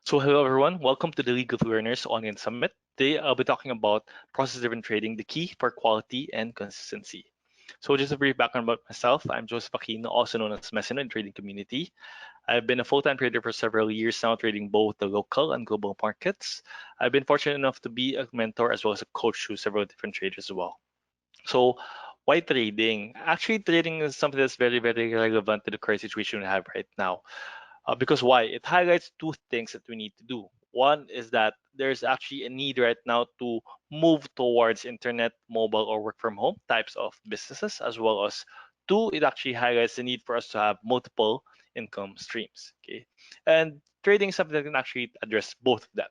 So hello everyone, welcome to the League of Learners Online Summit. Today I'll be talking about process-driven trading, the key for quality and consistency. So just a brief background about myself, I'm Joseph Aquino, also known as Messenger in the trading community. I've been a full-time trader for several years now, trading both the local and global markets. I've been fortunate enough to be a mentor as well as a coach to several different traders as well. So why trading? Actually, trading is something that's very relevant to the current situation we have right now. Because why? It highlights two things that we need to do. One is that there's actually a need right now to move towards internet, mobile, or work from home types of businesses, as well as two, it actually highlights the need for us to have multiple income streams. Okay, and trading is something that can actually address both of that.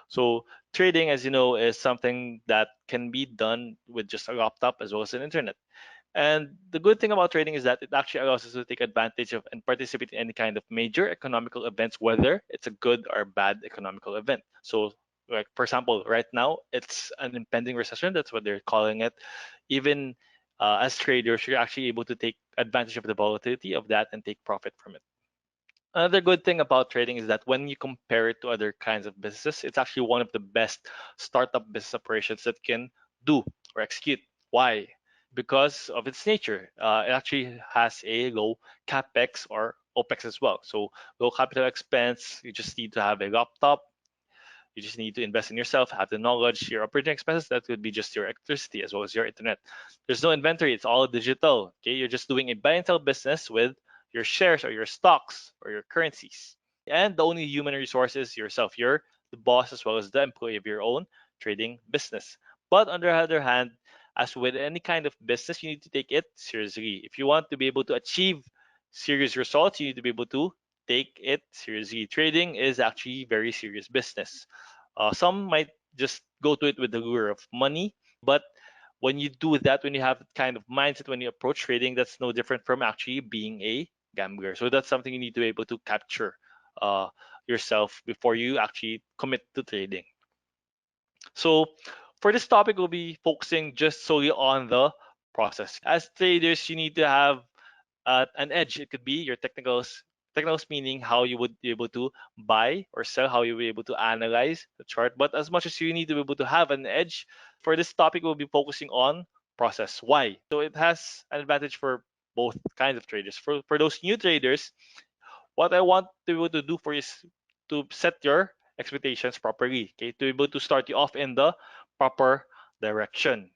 So trading, as you know, is something that can be done with just a laptop as well as an internet. And the good thing about trading is that it actually allows us to take advantage of and participate in any kind of major economical events, whether it's a good or bad economical event. So, like for example, right now it's an impending recession. That's what they're calling it. Even as traders, you're actually able to take advantage of the volatility of that and take profit from it. Another good thing about trading is that when you compare it to other kinds of businesses, it's actually one of the best startup business operations that can do or execute. Why? Because of its nature. It actually has a low capex or opex as well. So low capital expense. You just need to have a laptop. You just need to invest in yourself, have the knowledge. Your operating expenses, that could be just your electricity as well as your internet. There's no inventory. It's all digital. Okay, you're just doing a buy and sell business with your shares or your stocks or your currencies. And the only human resource is yourself. You're the boss as well as the employee of your own trading business. But on the other hand, as with any kind of business, you need to take it seriously. If you want to be able to achieve serious results, you need to be able to take it seriously. Trading is actually very serious business. Some might just go to it with the lure of money, but when you do that, when you have that kind of mindset when you approach trading, that's no different from actually being a gambler. So that's something you need to be able to capture uh, yourself before you actually commit to trading. So for this topic, we'll be focusing just solely on the process. As traders, you need to have an edge. It could be your technicals. Technicals meaning how you would be able to buy or sell, how you will be able to analyze the chart. But as much as you need to be able to have an edge, for this topic, we'll be focusing on process. Why? So it has an advantage for both kinds of traders. For those new traders, what I want to be able to do for you is to set your expectations properly. Okay, to be able to start you off in the proper direction.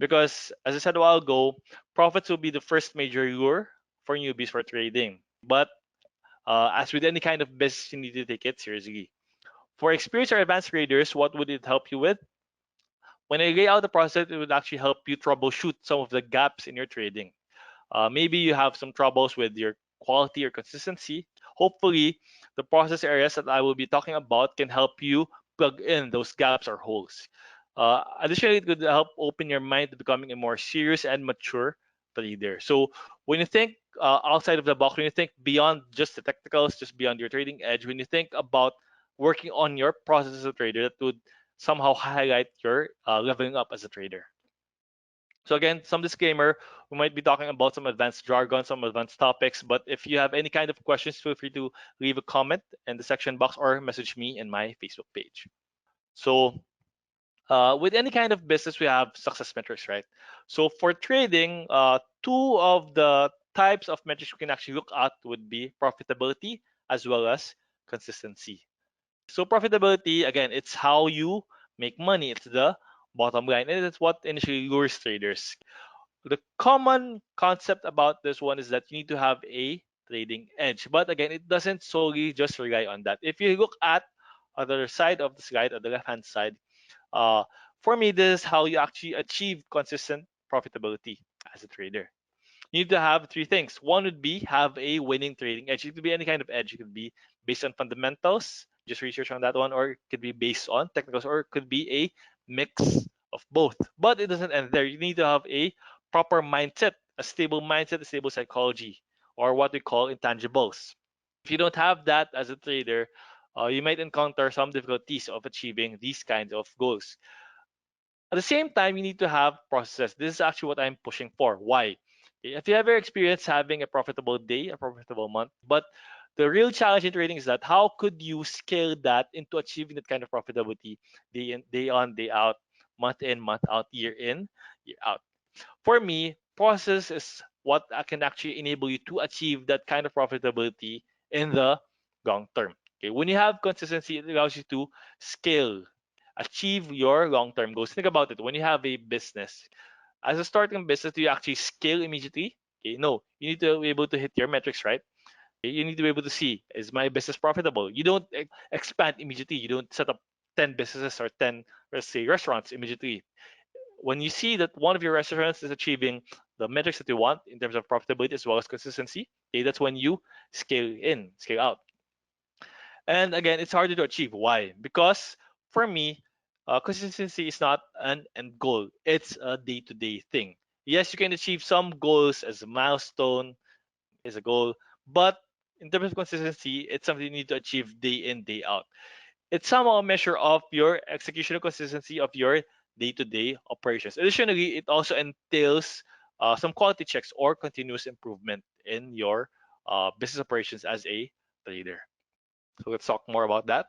Because as I said a while ago, profits will be the first major lure for newbies for trading. But as with any kind of business, you need to take it seriously. For experienced or advanced traders, what would it help you with? When I lay out the process, it would actually help you troubleshoot some of the gaps in your trading. Maybe you have some troubles with your quality or consistency. Hopefully, the process areas that I will be talking about can help you plug in those gaps or holes. Additionally, it could help open your mind to becoming a more serious and mature trader. So when you think outside of the box, when you think beyond just the technicals, just beyond your trading edge, when you think about working on your process as a trader, that would somehow highlight your leveling up as a trader. So again, some disclaimer, we might be talking about some advanced jargon, some advanced topics, but if you have any kind of questions, feel free to leave a comment in the section box or message me in my Facebook page. So with any kind of business, we have success metrics, right? So for trading, two of the types of metrics we can actually look at would be profitability as well as consistency. So profitability, again, it's how you make money. It's the bottom line, and it's what initially lures traders. The common concept about this one is that you need to have a trading edge. But again, it doesn't solely just rely on that. If you look at other side of the slide, on the left hand side, uh, for me, this is how you actually achieve consistent profitability as a trader. You need to have three things. One would be have a winning trading edge. It could be any kind of edge. It could be based on fundamentals, just research on that one, or it could be based on technicals, or it could be a mix of both. But it doesn't end there. You need to have a proper mindset, a stable mindset, a stable psychology, or what we call intangibles. If you don't have that as a trader, you might encounter some difficulties of achieving these kinds of goals. At the same time, you need to have processes. This is actually what I'm pushing for. Why? If you ever experienced having a profitable day, a profitable month, but The real challenge in trading is that how could you scale that into achieving that kind of profitability day on, day out, month in, month out, year in, year out. For me, process is what can actually enable you to achieve that kind of profitability in the long term. Okay, when you have consistency, it allows you to scale, achieve your long term goals. Think about it. When you have a business, as a starting business, do you actually scale immediately? Okay, no, you need to be able to hit your metrics, right? Okay, you need to be able to see, is my business profitable? You don't expand immediately. You don't set up 10 businesses or 10, let's say, restaurants immediately. When you see that one of your restaurants is achieving the metrics that you want in terms of profitability as well as consistency, okay, that's when you scale out. And again, it's harder to achieve. Why? Because for me, consistency is not an end goal. It's a day-to-day thing. Yes, you can achieve some goals as a milestone, is a goal, but in terms of consistency, it's something you need to achieve day in, day out. It's somehow a measure of your executional consistency of your day-to-day operations. Additionally, it also entails some quality checks or continuous improvement in your business operations as a trader. So let's talk more about that.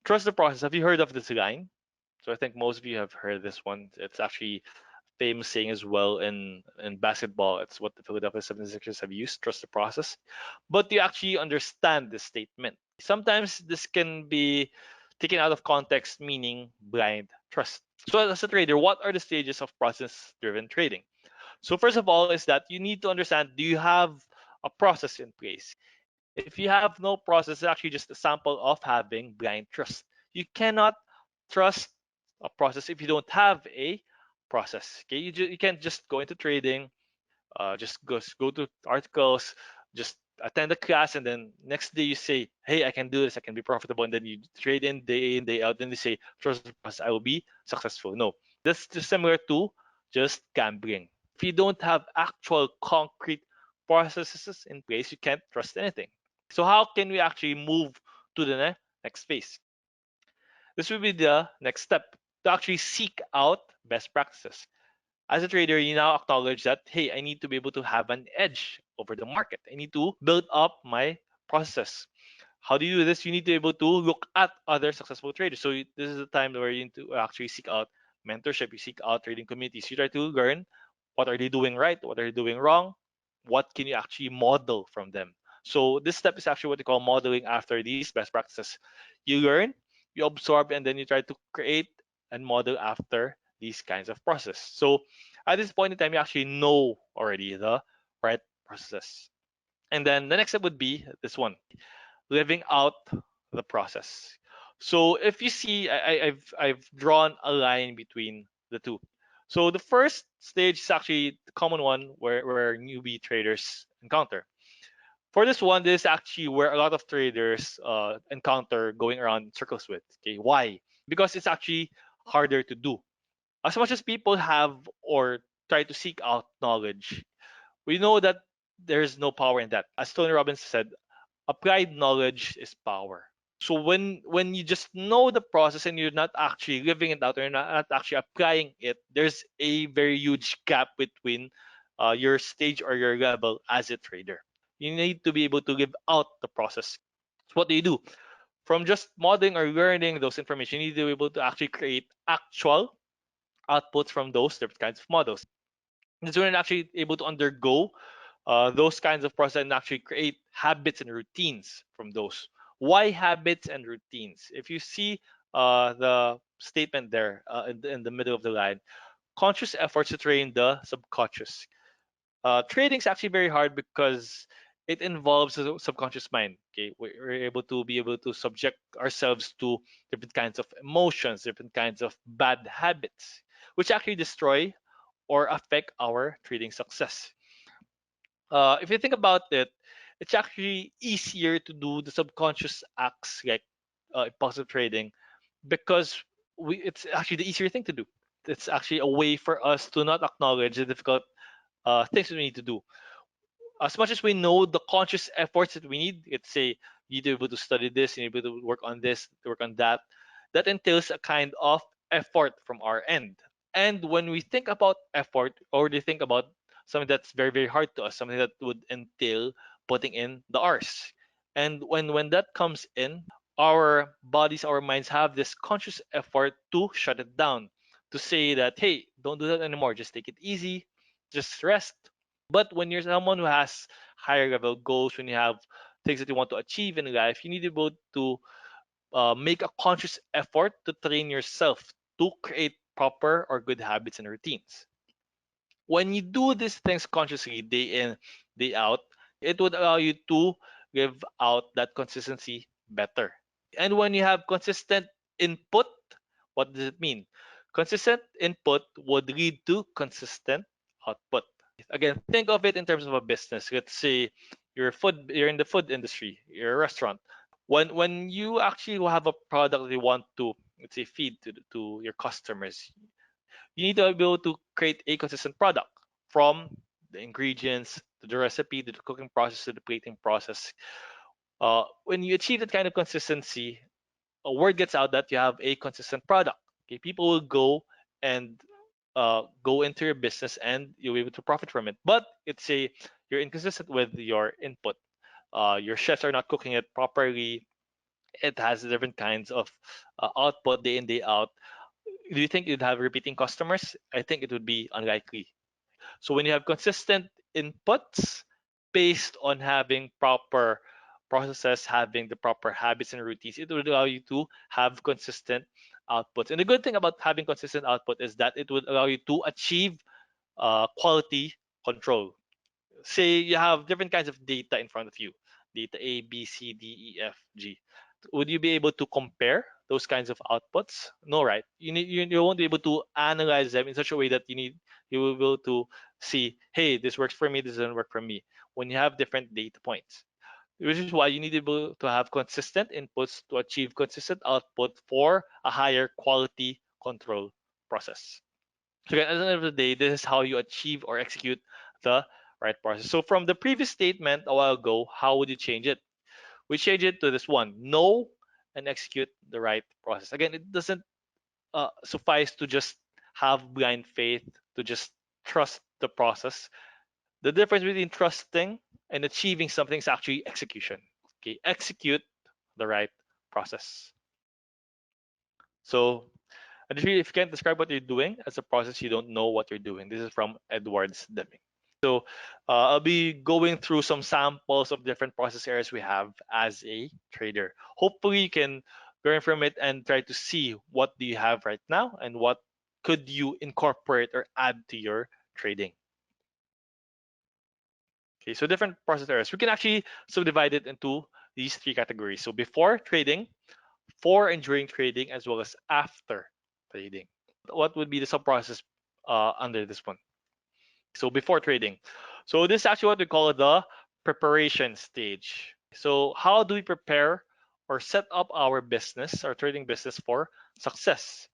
Trust the process. Have you heard of this line? So I think most of you have heard this one. It's actually famous saying as well in basketball. It's what the Philadelphia 76ers have used, trust the process. But do you actually understand this statement? Sometimes this can be taken out of context, meaning blind trust. So as a trader, what are the stages of process-driven trading? So first of all is that you need to understand, do you have a process in place? If you have no process, it's actually just a sample of having blind trust. You cannot trust a process if you don't have a process. Okay, you can't just go into trading, just go to articles, just attend a class, and then next day you say, "Hey, I can do this. I can be profitable," and then you trade in, day out, and you say, "Trust the process. I will be successful." No, that's just similar to just gambling. If you don't have actual concrete processes in place, you can't trust anything. So how can we actually move to the next phase? This will be the next step to actually seek out best practices. As a trader, you now acknowledge that, hey, I need to be able to have an edge over the market. I need to build up my process. How do you do this? You need to be able to look at other successful traders. So this is the time where you need to actually seek out mentorship. You seek out trading communities. You try to learn what are they doing right, what are they doing wrong, what can you actually model from them. So this step is actually what they call modeling after these best practices. You learn, you absorb, and then you try to create and model after these kinds of process. So at this point in time, you actually know already the right process. And then the next step would be this one, living out the process. So if you see, I've drawn a line between the two. So the first stage is actually the common one where newbie traders encounter. For this one, this is actually where a lot of traders encounter going around in circles with. Okay, why? Because it's actually harder to do. As much as people have or try to seek out knowledge, we know that there's no power in that. As Tony Robbins said, applied knowledge is power. So when you just know the process and you're not actually living it out or you're not actually applying it, there's a very huge gap between your stage or your level as a trader. You need to be able to live out the process. So what do you do? From just modeling or learning those information, you need to be able to actually create actual outputs from those different kinds of models. And so you're actually able to undergo those kinds of process and actually create habits and routines from those. Why habits and routines? If you see the statement there in the middle of the line, conscious efforts to train the subconscious. Trading is actually very hard because it involves the subconscious mind. Okay, we're able to subject ourselves to different kinds of emotions, different kinds of bad habits, which actually destroy or affect our trading success. If you think about it, it's actually easier to do the subconscious acts like impulsive trading because it's actually the easier thing to do. It's actually a way for us to not acknowledge the difficult things that we need to do. As much as we know the conscious efforts that we need, let's say you need to be able to study this, you need to be able to work on this, work on that, that entails a kind of effort from our end. And when we think about effort, or they think about something that's very, very hard to us, something that would entail putting in the hours. And when that comes in, our bodies, our minds have this conscious effort to shut it down, to say that, hey, don't do that anymore. Just take it easy, just rest. But when you're someone who has higher level goals, when you have things that you want to achieve in life, you need to be able to make a conscious effort to train yourself to create proper or good habits and routines. When you do these things consciously, day in, day out, it would allow you to live out that consistency better. And when you have consistent input, what does it mean? Consistent input would lead to consistent output. Again, think of it in terms of a business. Let's say you're in the food industry, you're a restaurant. When you actually have a product that you want to, let's say, feed to your customers, you need to be able to create a consistent product, from the ingredients to the recipe to the cooking process to the plating process. When you achieve that kind of consistency, a word gets out that you have a consistent product. Okay, people will go and go into your business and you'll be able to profit from it. But it's a you're inconsistent with your input. Your chefs are not cooking it properly. It has different kinds of output day in day out. Do you think you'd have repeating customers? I think it would be unlikely. So when you have consistent inputs based on having proper processes, having the proper habits and routines, it would allow you to have consistent outputs. And the good thing about having consistent output is that it would allow you to achieve quality control. Say you have different kinds of data in front of you, data A, B, C, D, E, F, G. Would you be able to compare those kinds of outputs? No, right? You won't be able to analyze them in such a way that you will be able to see, hey, this works for me, this doesn't work for me. When you have different data points, which is why you need to be able to have consistent inputs to achieve consistent output for a higher quality control process. So again, at the end of the day, this is how you achieve or execute the right process. So from the previous statement a while ago, how would you change it? We change it to this one: know and execute the right process. Again, it doesn't suffice to just have blind faith, to just trust the process. The difference between trusting and achieving something is actually execution. Okay, execute the right process. So, additionally, if you can't describe what you're doing as a process, you don't know what you're doing. This is from Edwards Deming. So I'll be going through some samples of different process areas we have as a trader. Hopefully you can learn from it and try to see what do you have right now and what could you incorporate or add to your trading. Okay, so different process areas. We can actually subdivide it into these three categories. So before trading, for and during trading, as well as after trading. What would be the sub process under this one? So before trading. So this is actually what we call the preparation stage. So how do we prepare or set up our business, our trading business, for success?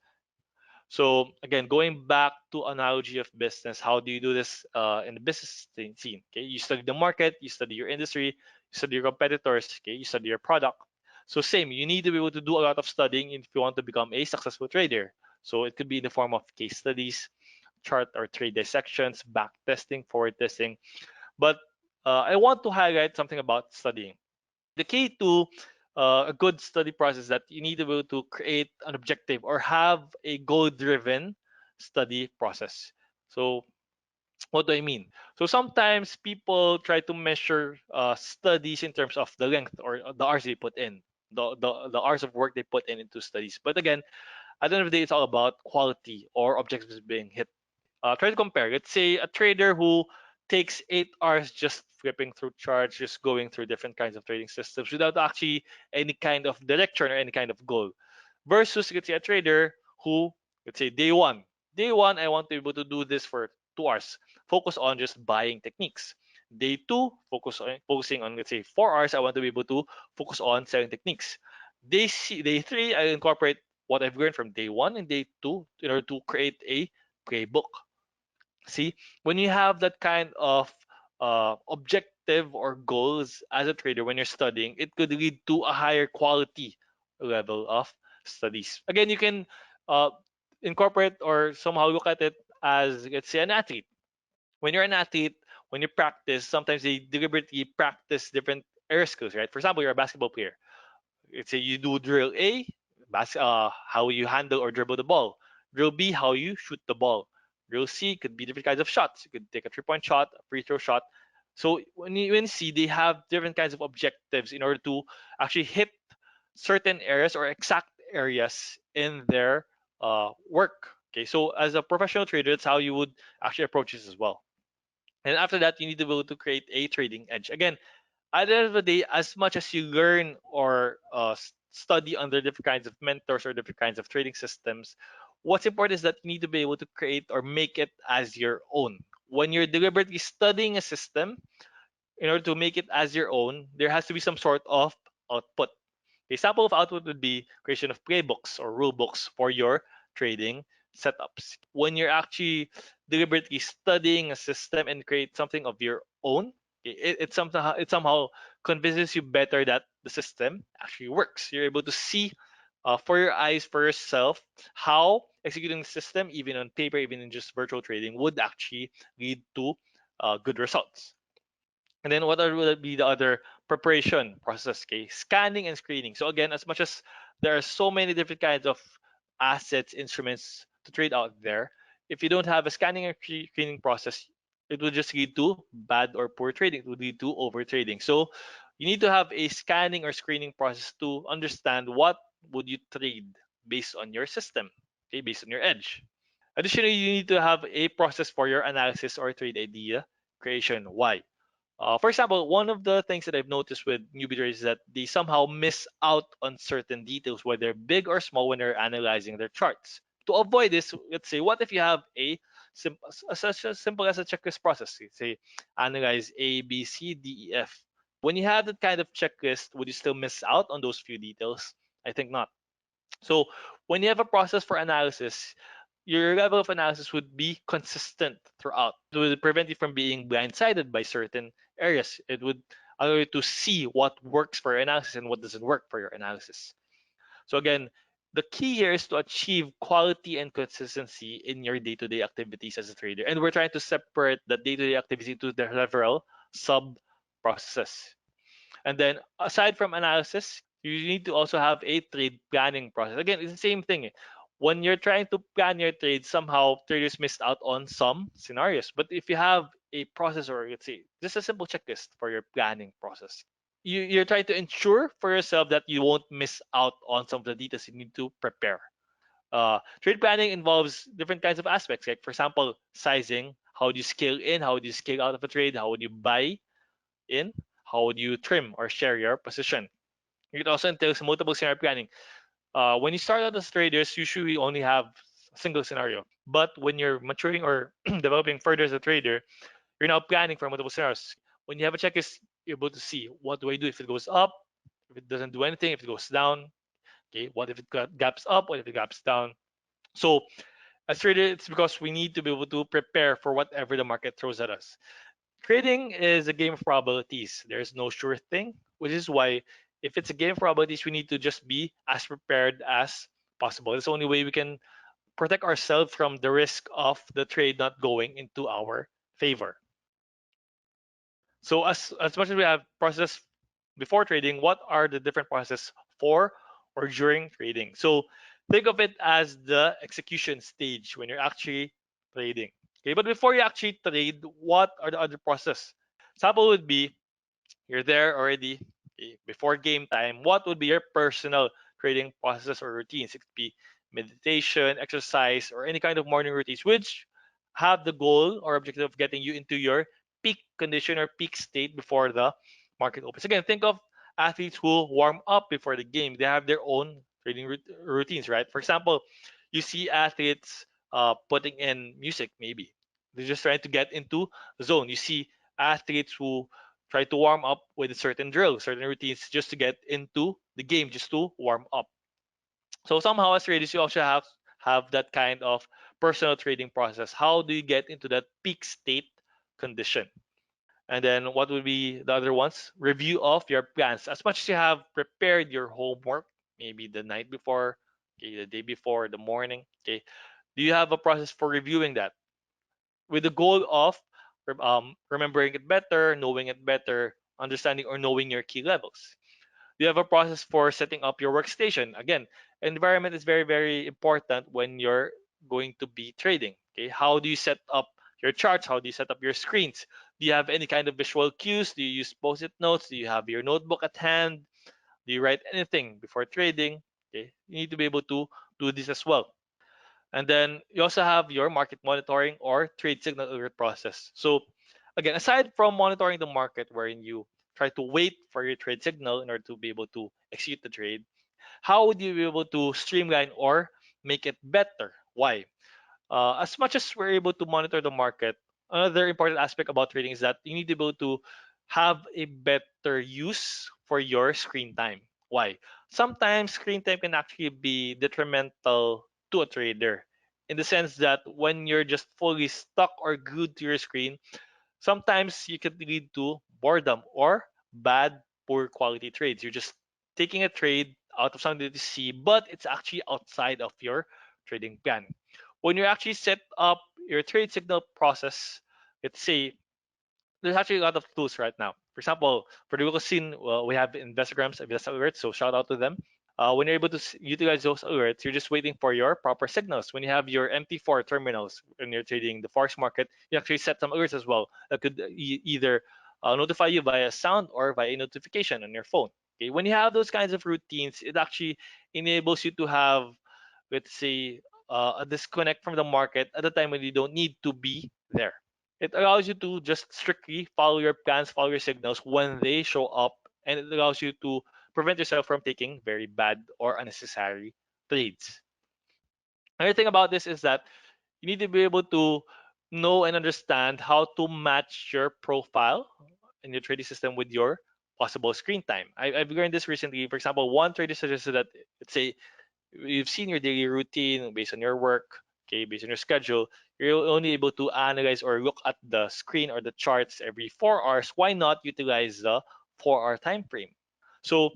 So again, going back to analogy of business, how do you do this in the business scene? Okay, you study the market, you study your industry, you study your competitors, okay, you study your product. So same, you need to be able to do a lot of studying if you want to become a successful trader. So it could be in the form of case studies, chart or trade dissections, back testing, forward testing. But I want to highlight something about studying. The key to a good study process is that you need to be able to create an objective or have a goal-driven study process. So what do I mean? So sometimes people try to measure studies in terms of the length or the hours they put in, the hours of work they put in into studies. But again, at the end of the day, it's all about quality or objectives being hit. Try to compare. Let's say a trader who takes 8 hours just flipping through charts, just going through different kinds of trading systems without actually any kind of direction or any kind of goal. Versus, let's say, a trader who, let's say, day one, I want to be able to do this for 2 hours. Focus on just buying techniques. Day two, focusing on, let's say, 4 hours. I want to be able to focus on selling techniques. Day three, I incorporate what I've learned from day one and day two in order to create a playbook. See, when you have that kind of objective or goals as a trader when you're studying, it could lead to a higher quality level of studies. Again, you can uh, incorporate or somehow look at it as, let's say, an athlete. When you're an athlete, when you practice, sometimes they deliberately practice different air skills, right? For example, you're a basketball player. Let's say you do drill A, how you handle or dribble the ball. Drill B, how you shoot the ball. Drill C could be different kinds of shots. You could take a 3-point shot, a free throw shot. So when you see, they have different kinds of objectives in order to actually hit certain areas or exact areas in their work. Okay, so as a professional trader, that's how you would actually approach this as well. And after that, you need to be able to create a trading edge. Again, at the end of the day, as much as you learn or study under different kinds of mentors or different kinds of trading systems, what's important is that you need to be able to create or make it as your own. When you're deliberately studying a system, in order to make it as your own, there has to be some sort of output. The example of output would be creation of playbooks or rule books for your trading setups. When you're actually deliberately studying a system and create something of your own, it somehow convinces you better that the system actually works. You're able to see for your eyes, for yourself, how executing the system, even on paper, even in just virtual trading, would actually lead to good results. And then what would be the other preparation process? Okay, scanning and screening. So again, as much as there are so many different kinds of assets, instruments to trade out there, if you don't have a scanning and screening process, it will just lead to bad or poor trading. It would lead to over trading. So you need to have a scanning or screening process to understand what would you trade based on your system, okay, based on your edge. Additionally, you need to have a process for your analysis or trade idea creation. Why? For example, one of the things that I've noticed with newbie traders is that they somehow miss out on certain details, whether big or small, when they're analyzing their charts. To avoid this, let's say, what if you have such as simple as a checklist process? Let's say, analyze A, B, C, D, E, F. When you have that kind of checklist, would you still miss out on those few details? I think not. So when you have a process for analysis, your level of analysis would be consistent throughout. It would prevent you from being blindsided by certain areas. It would allow you to see what works for your analysis and what doesn't work for your analysis. So again, the key here is to achieve quality and consistency in your day-to-day activities as a trader. And we're trying to separate the day-to-day activity to the several sub processes. And then aside from analysis, you need to also have a trade planning process. Again, it's the same thing. When you're trying to plan your trade, somehow traders missed out on some scenarios. But if you have a process, or let's say just a simple checklist for your planning process, you're trying to ensure for yourself that you won't miss out on some of the details you need to prepare. Trade planning involves different kinds of aspects, like for example, sizing. How do you scale in? How do you scale out of a trade? How would you buy in? How would you trim or share your position? It also entails multiple scenario planning. When you start out as traders, usually you only have a single scenario. But when you're maturing or developing further as a trader, you're now planning for multiple scenarios. When you have a checklist, you're able to see what do I do if it goes up, if it doesn't do anything, if it goes down. Okay, what if it gaps up? What if it gaps down? So as traders, it's because we need to be able to prepare for whatever the market throws at us. Trading is a game of probabilities. There's no sure thing, which is why if it's a game of probabilities, we need to just be as prepared as possible. It's the only way we can protect ourselves from the risk of the trade not going into our favor. So as much as we have process before trading, what are the different processes for or during trading? So think of it as the execution stage when you're actually trading. Okay, but before you actually trade, what are the other processes? Example would be you're there already, okay, before game time. What would be your personal trading process or routines? It could be meditation, exercise, or any kind of morning routines, which have the goal or objective of getting you into your peak condition or peak state before the market opens. Again, think of athletes who warm up before the game. They have their own trading routines, right? For example, you see athletes putting in music, maybe. They're just trying to get into the zone. You see athletes who try to warm up with a certain drill, certain routines just to get into the game, just to warm up. So somehow as traders, you also have that kind of personal trading process. How do you get into that peak state condition? And then what would be the other ones? Review of your plans. As much as you have prepared your homework, maybe the night before, okay, the day before, the morning, okay, do you have a process for reviewing that with the goal of remembering it better, knowing it better, understanding or knowing your key levels. You have a process for setting up your workstation. Again, environment is very, very important when you're going to be trading. Okay, how do you set up your charts? How do you set up your screens? Do you have any kind of visual cues? Do you use post-it notes? Do you have your notebook at hand? Do you write anything before trading? Okay, you need to be able to do this as well. And then you also have your market monitoring or trade signal alert process. So again, aside from monitoring the market wherein you try to wait for your trade signal in order to be able to execute the trade, how would you be able to streamline or make it better? Why? As much as we're able to monitor the market, another important aspect about trading is that you need to be able to have a better use for your screen time. Why? Sometimes screen time can actually be detrimental to a trader in the sense that when you're just fully stuck or glued to your screen, sometimes you could lead to boredom or bad, poor quality trades. You're just taking a trade out of something that you see, but it's actually outside of your trading plan. When you actually set up your trade signal process, let's say there's actually a lot of tools right now. For example, for the local scene, well, we have Investograms, Invest Alerts, so shout out to them. When you're able to utilize those alerts, you're just waiting for your proper signals. When you have your MT4 terminals when you're trading the forex market, you actually set some alerts as well that could either notify you via sound or via notification on your phone. Okay, when you have those kinds of routines, it actually enables you to have, let's say, a disconnect from the market at a time when you don't need to be there. It allows you to just strictly follow your plans, follow your signals when they show up, and it allows you to prevent yourself from taking very bad or unnecessary trades. Another thing about this is that you need to be able to know and understand how to match your profile and your trading system with your possible screen time. I've learned this recently. For example, one trader suggested that, let's say, you've seen your daily routine based on your work, okay, based on your schedule, you're only able to analyze or look at the screen or the charts every 4 hours. Why not utilize the 4 hour time frame? So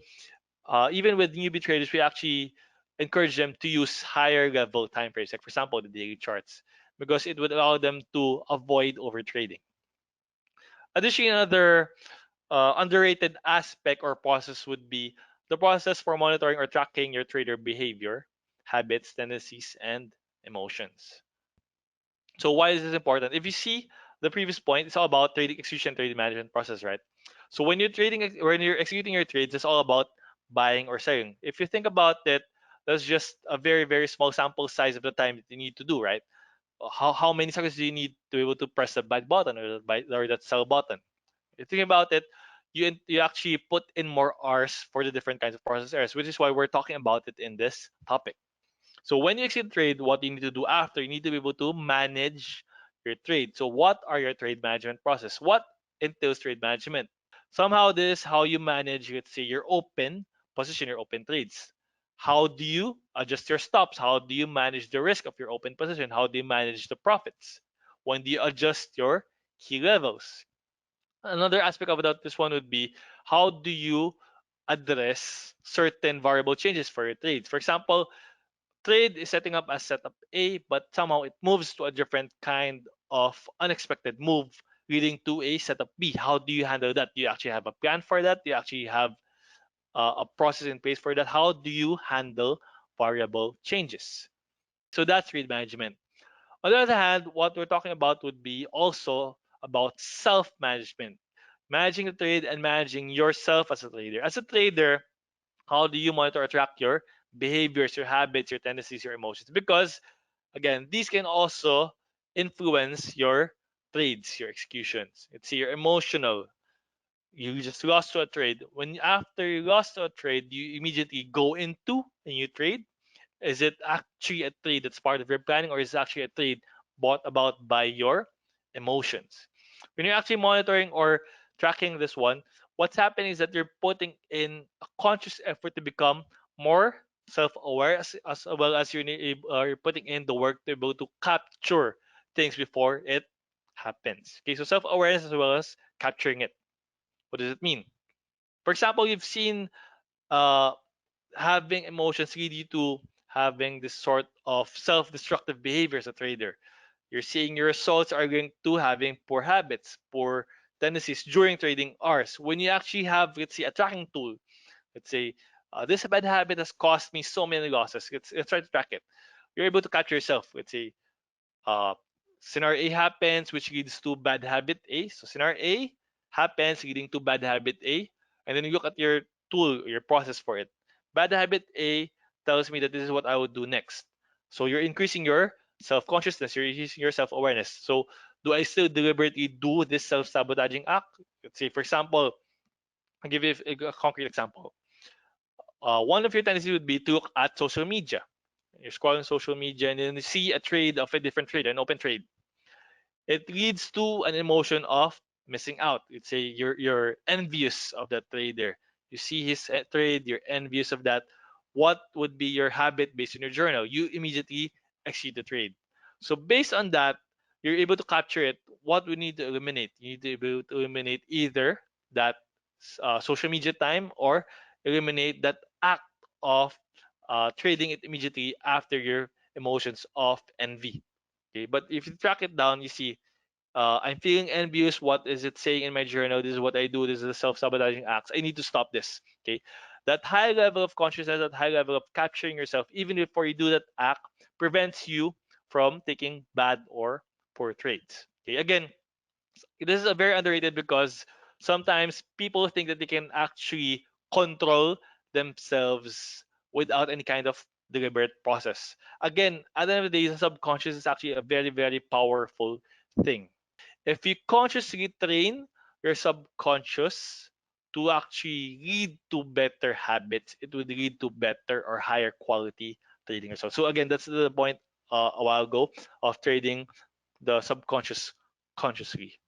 even with newbie traders, we actually encourage them to use higher level time frames, like for example the daily charts, because it would allow them to avoid over trading. Additionally, another underrated aspect or process would be the process for monitoring or tracking your trader behavior, habits, tendencies, and emotions. So why is this important? If you see the previous point, it's all about trading execution, trading management process, right? So when you're trading, when you're executing your trades, it's all about buying or selling. If you think about it, that's just a very, very small sample size of the time that you need to do, right? How many seconds do you need to be able to press the buy button or the buy or that sell button? You think about it, you actually put in more R's for the different kinds of process errors, which is why we're talking about it in this topic. So when you exit trade, what you need to do after, you need to be able to manage your trade. So what are your trade management process? What entails trade management? Somehow this is how you manage, let's say, your open position, your open trades. How do you adjust your stops? How do you manage the risk of your open position? How do you manage the profits? When do you adjust your key levels? Another aspect about this one would be how do you address certain variable changes for your trades? For example, trade is setting up as setup A, but somehow it moves to a different kind of unexpected move, leading to a setup B. How do you handle that? Do you actually have a plan for that? Do you actually have a process in place for that? How do you handle variable changes? So that's trade management. On the other hand, what we're talking about would be also about self-management, managing the trade and managing yourself as a trader. As a trader, how do you monitor or track your behaviors, your habits, your tendencies, your emotions? Because again, these can also influence your trades, your executions. It's your emotional. You just lost to a trade. When after you lost to a trade, you immediately go into a new trade. Is it actually a trade that's part of your planning, or is it actually a trade brought about by your emotions? When you're actually monitoring or tracking this one, what's happening is that you're putting in a conscious effort to become more self-aware, as well as you're putting in the work to be able to capture things before it happens. Okay, so self-awareness as well as capturing it. What does it mean? For example, you've seen uh, having emotions lead you to having this sort of self-destructive behavior as a trader. You're seeing your results are going to having poor habits, poor tendencies during trading hours. When you actually have, let's say, a tracking tool, let's say, this bad habit has cost me so many losses. Let's try to track it. You're able to capture yourself. Let's say, uh, scenario A happens, which leads to bad habit A. So scenario A happens, leading to bad habit A, and then you look at your tool, your process for it. Bad habit A tells me that this is what I would do next. So you're increasing your self-consciousness, you're increasing your self-awareness. So do I still deliberately do this self-sabotaging act? Let's say, for example, I'll give you a concrete example. One of your tendencies would be to look at social media. You're scrolling social media and then you see a trade of a different trade, an open trade. It leads to an emotion of missing out. Let's say you're envious of that trader. You see his trade, you're envious of that. What would be your habit based on your journal? You immediately execute the trade. So based on that, you're able to capture it. What we need to eliminate? You need to be able to eliminate either that social media time or eliminate that act of trading it immediately after your emotions of envy. Okay, but if you track it down, you see, I'm feeling envious. What is it saying in my journal? This is what I do. This is the self-sabotaging acts. I need to stop this. Okay, that high level of consciousness, that high level of capturing yourself, even before you do that act, prevents you from taking bad or poor trades. Okay, again, this is a very underrated because sometimes people think that they can actually control themselves without any kind of deliberate process. Again, at the end of the day, the subconscious is actually a very, very powerful thing. If you consciously train your subconscious to actually lead to better habits, it would lead to better or higher quality trading results. So again, that's the point a while ago of trading the subconscious consciously.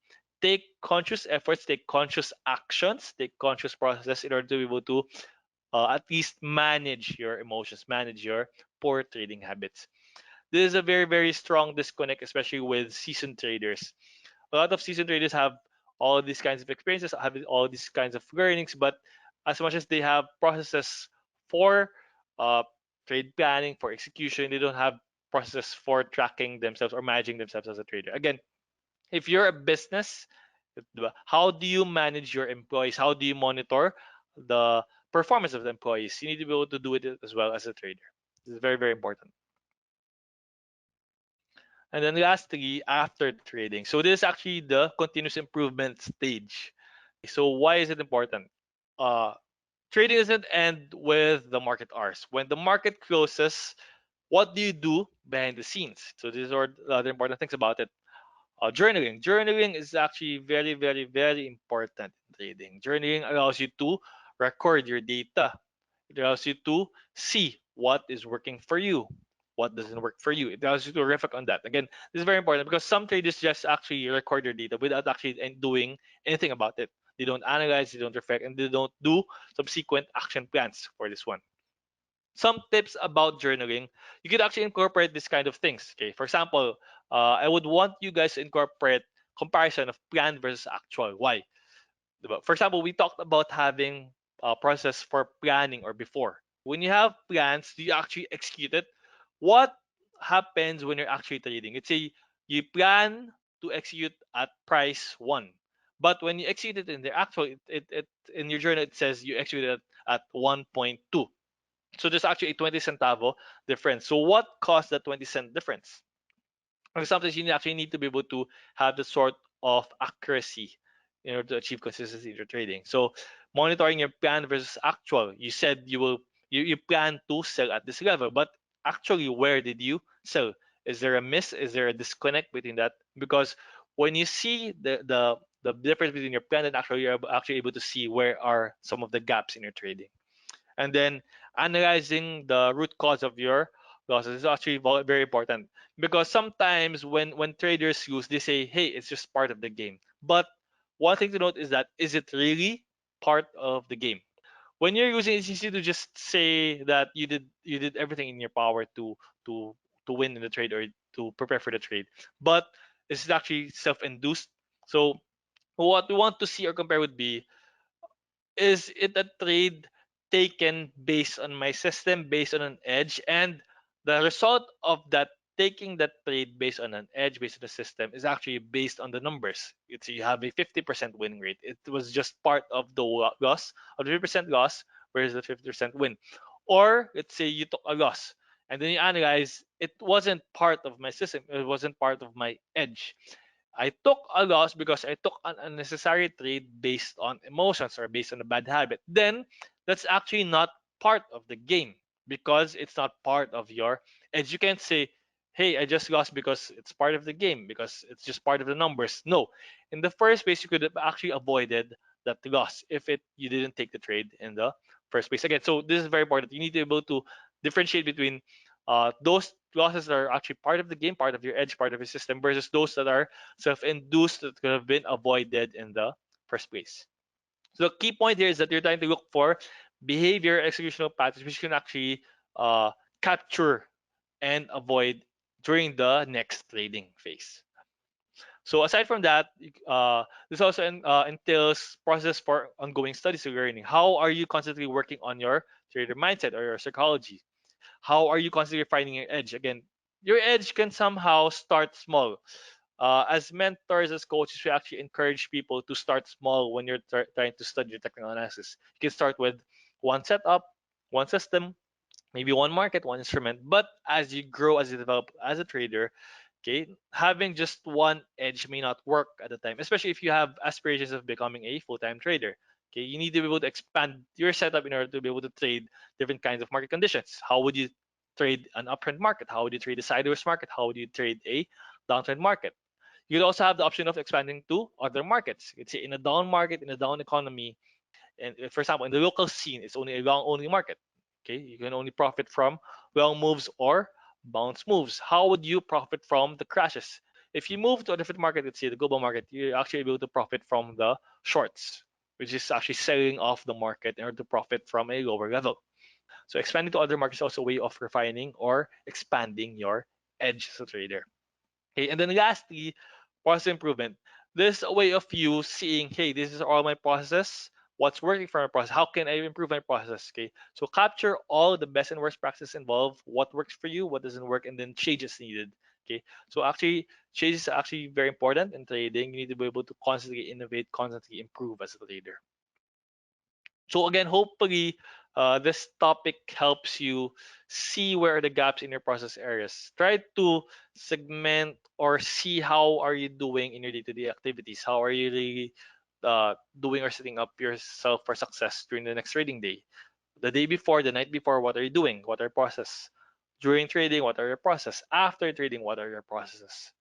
Take conscious efforts, take conscious actions, take conscious processes in order to be able to at least manage your emotions, manage your poor trading habits. This is a very, very strong disconnect, especially with seasoned traders. A lot of seasoned traders have all these kinds of experiences, have all these kinds of learnings, but as much as they have processes for uh, trade planning, for execution, they don't have processes for tracking themselves or managing themselves as a trader. Again, if you're a business, how do you manage your employees? How do you monitor the performance of the employees? You need to be able to do it as well as a trader. This is very, very important. And then lastly, after trading. So this is actually the continuous improvement stage. So why is it important? Uh, Trading doesn't end with the market hours. When the market closes, what do you do behind the scenes? So these are the other important things about it. Journaling. Journaling is actually very, very, very important in trading. Journaling allows you to record your data. It allows you to see what is working for you, what doesn't work for you. It allows you to reflect on that. Again, this is very important because some traders just actually record their data without actually doing anything about it. They don't analyze, they don't reflect, and they don't do subsequent action plans for this one. Some tips about journaling, you could actually incorporate this kind of things. Okay, for example, I would want you guys to incorporate comparison of plan versus actual. Why? For example, we talked about having a process for planning or before. When you have plans, do you actually execute it? What happens when you're actually trading? Let's say you plan to execute at price one, but when you execute it in the actual, it in your journal it says you executed it at 1.2. So there's actually a 20 centavo difference. So what caused that 20-cent difference? Or sometimes you actually need to be able to have the sort of accuracy in order to achieve consistency in your trading. So monitoring your plan versus actual. You said you plan to sell at this level, but actually where did you sell? Is there a miss? Is there a disconnect between that? Because when you see the difference between your plan and actual, you're actually able to see where are some of the gaps in your trading. And then analyzing the root cause of your losses is actually very important because sometimes when traders use, they say, hey, it's just part of the game. But one thing to note is that, is it really part of the game? When you're using, it's easy to just say that you did everything in your power to to win in the trade or to prepare for the trade, but it's actually self-induced. So what we want to see or compare would be, is it a trade taken based on my system, based on an edge, and the result of that taking that trade based on an edge, based on the system, is actually based on the numbers. It's you have a 50% win rate. It was just part of the loss, of the 50% loss, whereas the 50% win. Or let's say you took a loss and then you analyze, it wasn't part of my system, it wasn't part of my edge. I took a loss because I took an unnecessary trade based on emotions or based on a bad habit. Then that's actually not part of the game because it's not part of your edge. You can't say, hey, I just lost because it's part of the game, because it's just part of the numbers. No. In the first place, you could have actually avoided that loss if it you didn't take the trade in the first place. Again, so this is very important. You need to be able to differentiate between those losses that are actually part of the game, part of your edge, part of your system, versus those that are self-induced that could have been avoided in the first place. So the key point here is that you're trying to look for behavior executional patterns which you can actually uh, capture and avoid during the next trading phase. So aside from that, this also entails process for ongoing studies and learning. How are you constantly working on your trader mindset or your psychology? How are you constantly finding your edge? Again, your edge can somehow start small. As mentors, as coaches, we actually encourage people to start small when you're trying to study your technical analysis. You can start with one setup, one system, maybe one market, one instrument. But as you grow, as you develop as a trader, okay, having just one edge may not work at the time, especially if you have aspirations of becoming a full-time trader. Okay, you need to be able to expand your setup in order to be able to trade different kinds of market conditions. How would you trade an uptrend market? How would you trade a sideways market? How would you trade a downtrend market? You could also have the option of expanding to other markets. Let's say in a down market, in a down economy, and for example, in the local scene, it's only a long only market. Okay, you can only profit from long moves or bounce moves. How would you profit from the crashes? If you move to a different market, let's say the global market, you're actually able to profit from the shorts, which is actually selling off the market in order to profit from a lower level. So expanding to other markets is also a way of refining or expanding your edge as a trader. Okay, and then lastly, process improvement. This is a way of you seeing, hey, this is all my processes. What's working for my process? How can I improve my process? Okay, so capture all the best and worst practices involved. What works for you, what doesn't work, and then changes needed. Okay, so actually, change is actually very important in trading. You need to be able to constantly innovate, constantly improve as a trader. So again, hopefully, this topic helps you see where are the gaps in your process areas. Try to segment or see how are you doing in your day-to-day activities. How are you really doing or setting up yourself for success during the next trading day? The day before, the night before, what are you doing? What are your process? During trading, what are your process? After trading, what are your processes?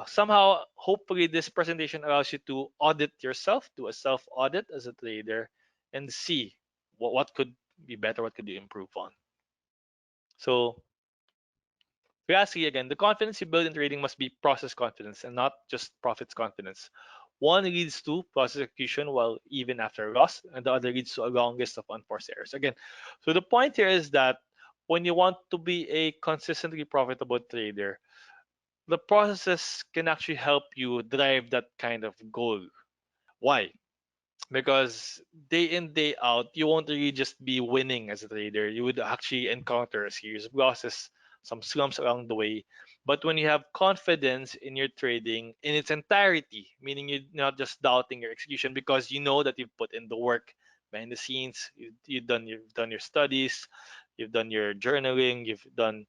Somehow, hopefully, this presentation allows you to audit yourself, do a self audit as a trader, and see what could be better, what could you improve on. So, lastly, again, the confidence you build in trading must be process confidence and not just profits confidence. One leads to process execution while even after a loss, and the other leads to a long list of unforced errors. Again, so the point here is that when you want to be a consistently profitable trader, the processes can actually help you drive that kind of goal. Why? Because day in day out you won't really just be winning as a trader. You would actually encounter a series of losses, some slumps along the way. But when you have confidence in your trading in its entirety, meaning you're not just doubting your execution because you know that you've put in the work behind the scenes, you've done your studies, you've done your journaling, you've done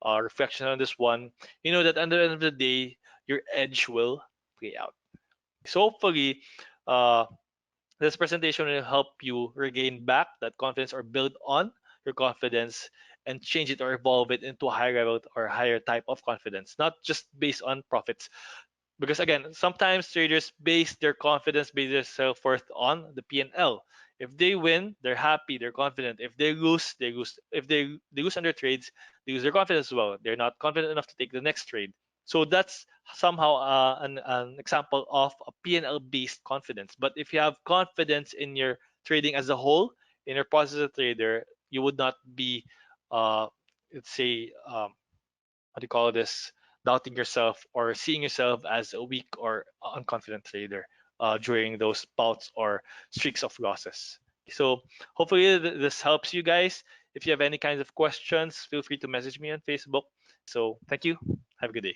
reflection on this one, you know that at the end of the day your edge will play out. So hopefully uh this presentation will help you regain back that confidence or build on your confidence and change it or evolve it into a higher level or higher type of confidence, not just based on profits. Because again, sometimes traders base their confidence, base their self-worth on the P&L. If they win, they're happy, they're confident. If they lose, they lose. If they lose on their trades, they lose their confidence as well. They're not confident enough to take the next trade. So that's somehow an example of a P&L based confidence. But if you have confidence in your trading as a whole, in your process as a trader, you would not be, uh, let's say, what do you call this, doubting yourself or seeing yourself as a weak or unconfident trader during those bouts or streaks of losses. So hopefully this helps you guys. If you have any kinds of questions, feel free to message me on Facebook. So thank you. Have a good day.